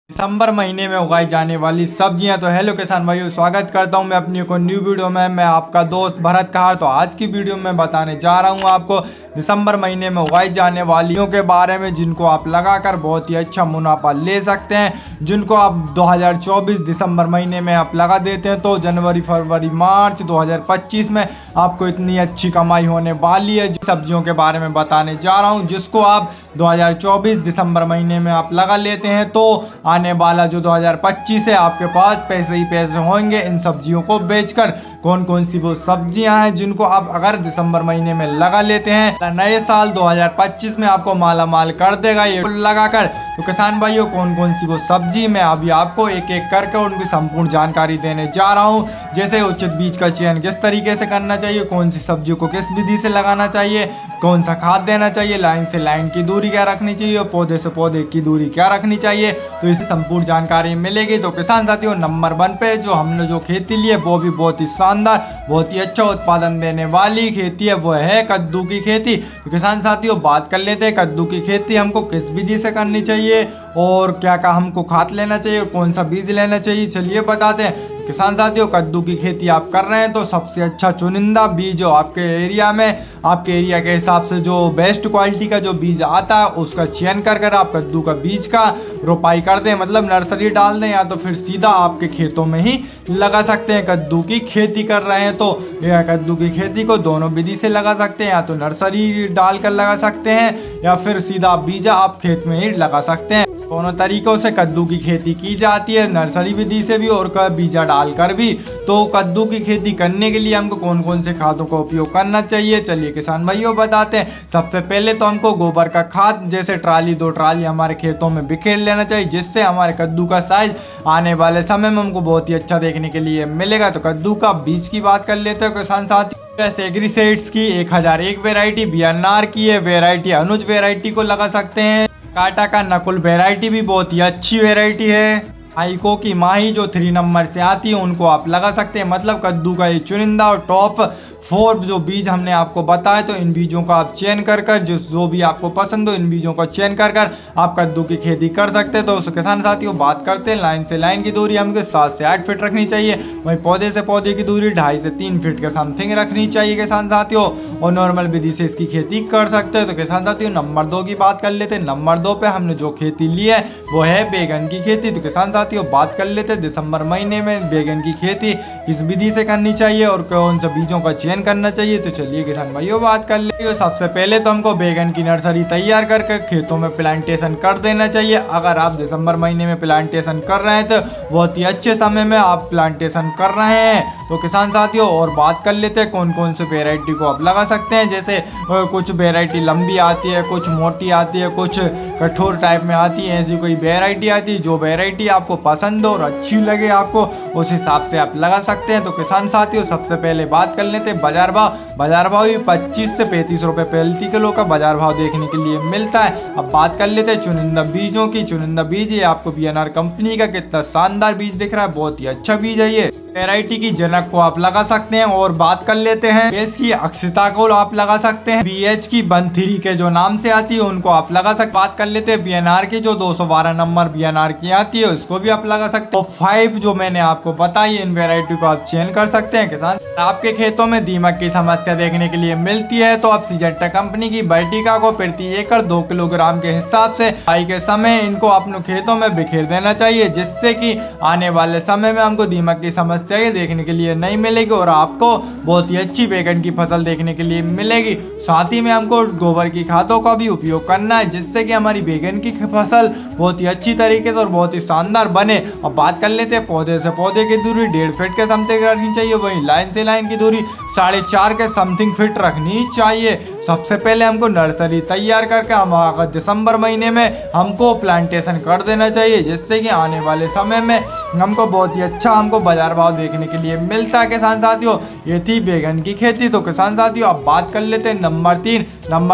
दिसंबर महीने में उगाई जाने वाली सब्जियां। तो हेलो किसान भाइयों, स्वागत करता हूं मैं अपनी को न्यू वीडियो में। मैं आपका दोस्त भरत कहार। तो आज की वीडियो में बताने जा रहा हूं आपको दिसंबर महीने में उगाई जाने वालियों के बारे में, जिनको आप लगाकर बहुत ही अच्छा मुनाफा ले सकते हैं। जिनको आप 2024 दिसंबर महीने में आप लगा देते हैं तो जनवरी फरवरी मार्च 2025 में आपको इतनी अच्छी कमाई होने वाली है। सब्जियों के बारे में बताने जा रहा हूं जिसको आप 2024 दिसंबर महीने में आप लगा लेते हैं तो आने वाला जो 2025 है आपके पास पैसे ही पैसे होंगे इन सब्जियों को बेचकर। कौन कौन सी वो सब्जियां हैं जिनको आप अगर दिसंबर महीने में लगा लेते हैं, नए साल 2025 में आपको माला माल कर देगा ये लगाकर। तो किसान भाइयों, कौन कौन सी वो सब्जी मैं अभी आपको एक एक करके उनकी संपूर्ण जानकारी देने जा रहा हूँ। जैसे उचित बीज का चयन किस तरीके से करना चाहिए, कौन सी सब्जियों को किस विधि से लगाना चाहिए, कौन सा खाद देना चाहिए, लाइन से लाइन की दूरी क्या रखनी चाहिए, पौधे से पौधे की दूरी क्या रखनी चाहिए, तो इससे संपूर्ण जानकारी मिलेगी। तो किसान साथियों, नंबर 1 पे जो हमने जो खेती ली है वो भी बहुत ही शानदार, बहुत ही अच्छा उत्पादन देने वाली खेती है, वो है कद्दू की खेती। तो किसान साथियों, बात कर लेते हैं कद्दू की खेती हमको किस विधि से करनी चाहिए और क्या क्या हमको खाद लेना चाहिए और कौन सा बीज लेना चाहिए, चलिए बताते हैं। किसान साथियों, कद्दू की खेती आप कर रहे हैं तो सबसे अच्छा चुनिंदा बीज जो आपके एरिया में, आपके एरिया के हिसाब से जो बेस्ट क्वालिटी का जो बीज आता है उसका चयन कर कर आप कद्दू का बीज का रोपाई कर दें, मतलब नर्सरी डाल दें, या तो फिर सीधा आपके खेतों में ही लगा सकते हैं। कद्दू की खेती कर रहे हैं तो कद्दू की खेती को दोनों विधि से लगा सकते हैं, या तो नर्सरी डालकर लगा सकते हैं या फिर सीधा बीजा आप खेत में ही लगा सकते हैं। दोनों तरीकों से कद्दू की खेती की जाती है, नर्सरी विधि से भी और बीजा डालकर भी। तो कद्दू की खेती करने के लिए हमको कौन कौन से खादों का उपयोग करना चाहिए, चलिए किसान भाइयों बताते हैं। सबसे पहले तो हमको गोबर का खाद जैसे ट्राली 2 ट्राली हमारे खेतों में बिखेर लेना चाहिए, जिससे हमारे कद्दू का साइज आने वाले समय में हमको बहुत ही अच्छा देखने के लिए मिलेगा। तो कद्दू का बीज की बात कर लेते हैं किसान साथी। एग्रीसीड्स की 1001 वेराइटी, बीएनआर की है वेराइटी, अनुज वेराइटी को लगा सकते हैं। काटा का नकुल वेराइटी भी बहुत ही अच्छी वेराइटी है। आइको की माही जो 3 नंबर से आती है उनको आप लगा सकते हैं। मतलब कद्दू का ये चुनिंदा और टॉप 4 जो बीज हमने आपको बताया, तो इन बीजों का आप चयन कर कर जो भी आपको पसंद हो इन बीजों का चयन कर कर आप कद्दू की खेती कर सकते हैं। तो किसान साथियों, बात करते हैं लाइन से लाइन की दूरी हमको 7 से 8 फीट रखनी चाहिए। वहीं पौधे से पौधे की दूरी 2.5 से 3 फीट के समथिंग रखनी चाहिए किसान साथियों, और नॉर्मल विधि से इसकी खेती कर सकते हैं। तो किसान साथियों, नंबर 2 की बात कर लेते हैं। नंबर 2 पे हमने जो खेती ली है वो है बैगन की खेती। तो किसान साथियों, बात कर लेते हैं दिसंबर महीने में बैगन की खेती किस विधि से करनी चाहिए और कौन सा बीजों का चयन करना चाहिए। तो चलिए किसान भाइयों बात कर लेंगे। सबसे पहले तो हमको बैगन की नर्सरी तैयार करके खेतों में प्लांटेशन कर देना चाहिए। अगर आप दिसंबर महीने में प्लांटेशन कर रहे हैं तो बहुत ही अच्छे समय में आप प्लांटेशन कर रहे हैं। तो किसान साथियों, और बात कर लेते हैं कौन कौन से वेराइटी को आप लगा सकते हैं। जैसे कुछ वेराइटी लंबी आती है, कुछ मोटी आती है, कुछ कठोर टाइप में आती है, ऐसी कोई वेराइटी आती है। जो वेराइटी आपको पसंद हो और अच्छी लगे आपको, उस हिसाब से आप लगा सकते हैं। तो किसान साथियों, सबसे पहले बात कर लेते हैं बाजार भाव। बाजार भाव भी 25 से 35 रुपए प्रति किलो का बाजार भाव देखने के लिए मिलता है। अब बात कर लेते हैं चुनिंदा बीजों की। चुनिंदा बीज ये आपको बीएनआर कंपनी का कितना शानदार बीज दिख रहा है, बहुत ही अच्छा बीज है ये। वैरायटी की जनक को आप लगा सकते हैं। और बात कर लेते हैं बीएच की अक्षिता को आप लगा सकते हैं। बीएच की बंथिरी के जो नाम से आती है उनको आप लगा सकते हैं। बात कर लेते हैं बीएनआर की जो 212 नंबर बीएनआर की आती है उसको भी आप लगा सकते हैं। तो 5 जो मैंने आपको बताई इन वेराइटी को आप चयन कर सकते हैं। किसान आपके खेतों में दीमक की समस्या देखने के लिए मिलती है तो आप सिजेंटा कंपनी की वर्टिका को प्रति एकड़ 2 किलोग्राम के हिसाब से बुआई के समय इनको अपने खेतों में बिखेर देना चाहिए, जिससे कि आने वाले समय में हमको दीमक की समस्या ये देखने के लिए नहीं मिलेगी और आपको बहुत ही अच्छी बैगन की फसल देखने के लिए मिलेगी। साथ ही में हमको गोबर की खादों का भी उपयोग करना है, जिससे कि हमारी बैगन की फसल बहुत ही अच्छी तरीके से और बहुत ही शानदार बने। अब बात कर लेते हैं पौधे से पौधे की दूरी 1.5 फीट के समथिंग रखनी चाहिए। वहीं लाइन से लाइन की दूरी 4.5 के समथिंग फीट रखनी चाहिए। सबसे पहले हमको नर्सरी तैयार करके हम अगर दिसंबर महीने में हमको प्लांटेशन कर देना चाहिए, जिससे कि आने वाले समय में हमको बहुत ही अच्छा हमको बाजार भाव देखने के लिए मिलता है। किसान साथियों, ये थी बैगन की खेती। तो किसान साथियों अब बात कर लेते हैं नंबर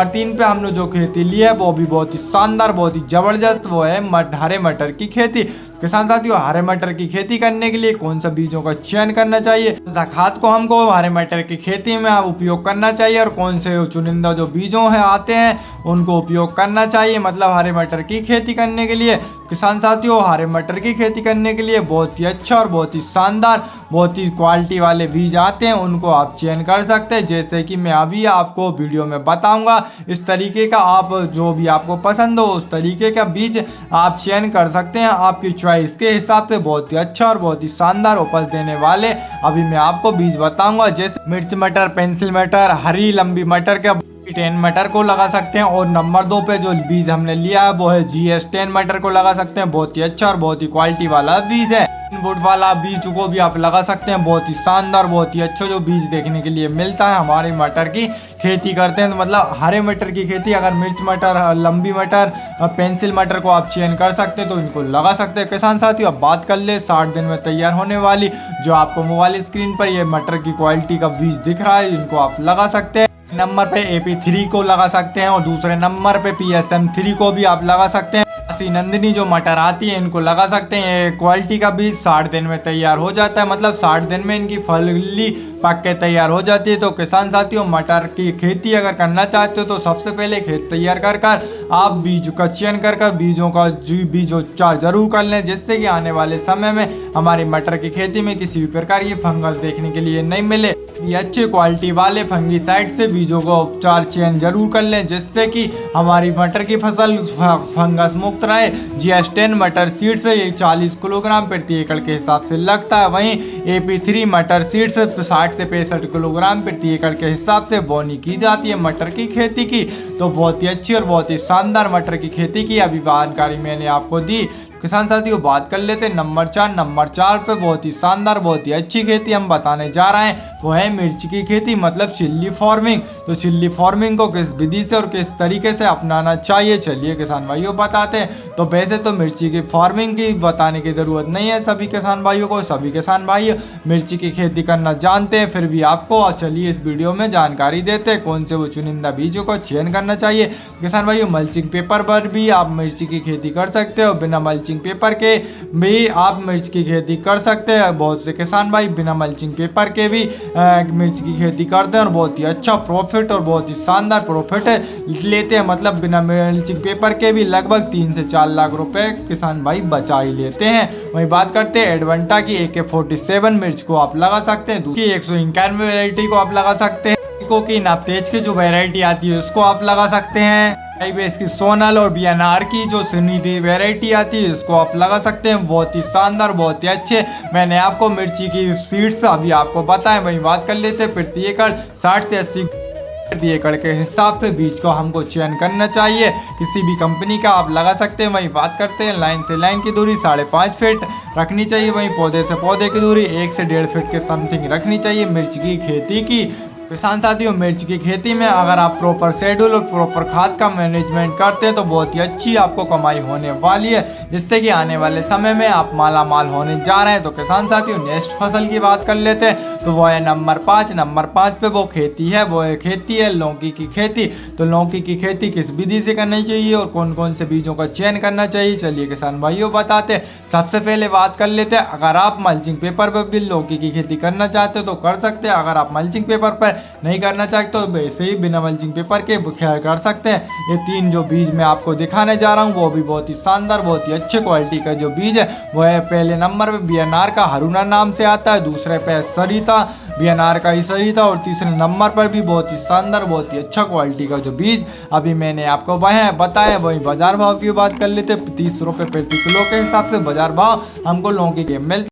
3 पे हमने जो खेती ली है वो भी बहुत ही शानदार, बहुत ही जबरदस्त, वो है हरे मटर की खेती। किसान साथियों हरे मटर की खेती करने के लिए कौन सा बीजों का चयन करना चाहिए, कौन सा खाद को हमको हरे मटर की खेती में उपयोग करना चाहिए और कौन से चुनिंदा जो बीजों है आते हैं उनको उपयोग करना चाहिए, मतलब हरे मटर की खेती करने के लिए। किसान साथियों हरे मटर की खेती करने के लिए बहुत ही अच्छा और बहुत ही शानदार, बहुत ही क्वालिटी वाले बीज आते हैं, उनको आप चयन कर सकते हैं। जैसे कि मैं अभी आपको वीडियो में बताऊंगा, इस तरीके का आप जो भी आपको पसंद हो उस तरीके का बीज आप चयन कर सकते हैं। आपकी चॉइस के हिसाब से बहुत ही अच्छा और बहुत ही शानदार उपज देने वाले अभी मैं आपको बीज बताऊंगा। जैसे मिर्च मटर, पेंसिल मटर, हरी लंबी मटर के 10 मटर को लगा सकते हैं। और नंबर 2 पे जो बीज हमने लिया है वो है GS10 मटर को लगा सकते हैं। बहुत ही अच्छा और बहुत ही क्वालिटी वाला बीज है। इनपुट वाला बीज को भी आप लगा सकते हैं। बहुत ही शानदार, बहुत ही अच्छा जो बीज देखने के लिए मिलता है हमारे मटर की खेती करते हैं। तो मतलब हरे मटर की खेती, अगर मिर्च मटर, लंबी मटर, पेंसिल मटर को आप चयन कर सकते हैं तो इनको लगा सकते हैं। किसान साथियों अब बात कर ले 60 दिन में तैयार होने वाली जो आपको मोबाइल स्क्रीन पर ये मटर की क्वालिटी का बीज दिख रहा है, इनको आप लगा सकते हैं। नंबर पे AP3 को लगा सकते हैं और दूसरे नंबर पे PSM3 को भी आप लगा सकते हैं। नंदिनी जो मटर आती है इनको लगा सकते हैं। ये क्वालिटी का बीज 60 दिन में तैयार हो जाता है, मतलब 60 दिन में इनकी फली पक के तैयार हो जाती है। तो किसान साथियों मटर की खेती अगर करना चाहते हो तो सबसे पहले खेत तैयार कर आप बीज का चयन कर बीजों का बीजोपचार जरूर कर लें, जिससे कि आने वाले समय में हमारी मटर की खेती में किसी भी प्रकार की फंगस देखने के लिए नहीं मिले। ये अच्छे क्वालिटी वाले फंगीसाइड से बीजों का उपचार चयन जरूर कर लें, जिससे कि हमारी मटर की फसल फंगस मुक्त रहे। GS10 मटर सीड से ये 40 किलोग्राम प्रति एकड़ के हिसाब से लगता है। वहीं AP3 मटर सीड से 60 से 65 किलोग्राम प्रति एकड़ के हिसाब से बोनी की जाती है मटर की खेती की। तो बहुत ही अच्छी और बहुत ही शानदार मटर की खेती की अभी जानकारी मैंने आपको दी। किसान साथियों बात कर लेते हैं नंबर 4 पे बहुत ही शानदार, बहुत ही अच्छी खेती हम बताने जा रहे हैं, वो है मिर्च की खेती, मतलब चिल्ली फार्मिंग। तो चिल्ली फार्मिंग को किस विधि से और किस तरीके से अपनाना चाहिए चलिए किसान भाइयों बताते हैं। तो वैसे तो मिर्ची की फार्मिंग की बताने की जरूरत नहीं है सभी किसान भाइयों को, सभी किसान भाई मिर्ची की खेती करना जानते हैं। फिर भी आपको चलिए इस वीडियो में जानकारी देते हैं कौन से वो चुनिंदा बीजों का चयन करना चाहिए। किसान भाइयों मल्चिंग पेपर पर भी आप मिर्ची की खेती कर सकते हो, बिना मल्चिंग पेपर के भी आप मिर्च की खेती कर सकते हैं। बहुत से किसान भाई बिना मल्चिंग पेपर के भी मिर्च की खेती करते हैं और बहुत ही अच्छा प्रॉफिट और बहुत ही शानदार प्रॉफिट लेते हैं, मतलब बिना मल्चिंग पेपर के भी लगभग 3 से 4 लाख रुपए किसान भाई बचा ही लेते हैं। वही बात करते हैं एडवेंटा की AK47 मिर्च को आप लगा सकते हैं, दूसरी 191 वैरायटी को आप लगा सकते हैं, की नापतेज की जो वैरायटी आती है उसको आप लगा सकते हैं, इसकी सोनल और BNR की जो सुनीति वैरायटी आती है इसको आप लगा सकते हैं। बहुत ही शानदार, बहुत ही अच्छे मैंने आपको मिर्ची की सीड्स अभी आपको बताया। वही बात कर लेते हैं प्रति एकड़ 60 से 80 प्रति एकड़ के हिसाब से बीज को हमको चयन करना चाहिए, किसी भी कंपनी का आप लगा सकते हैं। वही बात करते हैं लाइन से लाइन की दूरी 5.5 फीट रखनी चाहिए, वहीं पौधे से पौधे की दूरी 1 से 1.5 फीट के समथिंग रखनी चाहिए मिर्च की खेती की। किसान साथियों मिर्च की खेती में अगर आप प्रॉपर शेड्यूल और प्रॉपर खाद का मैनेजमेंट करते हैं तो बहुत ही अच्छी आपको कमाई होने वाली है, जिससे कि आने वाले समय में आप माला माल होने जा रहे हैं। तो किसान साथियों नेक्स्ट फसल की बात कर लेते हैं, तो वो है नंबर 5 पे वो खेती है लौकी की खेती। तो लौकी की खेती किस विधि से करनी चाहिए और कौन कौन से बीजों का चयन करना चाहिए चलिए किसान भाइयों बताते हैं। सबसे पहले बात कर लेते हैं, अगर आप मल्चिंग पेपर पर भी लौकी की खेती करना चाहते हो तो कर सकते हैं, अगर आप मल्चिंग पेपर पर नहीं करना चाहते तो वैसे ही बिना मल्चिंग पेपर के कर सकते हैं। ये 3 जो बीज मैं आपको दिखाने जा रहा हूँ वो भी बहुत ही शानदार, बहुत ही अच्छे क्वालिटी का जो बीज है वो है पहले नंबर पे BNR का हरुना नाम से आता है, दूसरे पे सरिता BNR का सरिता और तीसरे नंबर पर भी बहुत ही शानदार, बहुत ही अच्छा क्वालिटी का जो बीज अभी मैंने आपको बताया। वही बाजार भाव की बात कर लेते 30 रुपये प्रति किलो के हिसाब से बाजार भाव हमको लौकी के मिलते।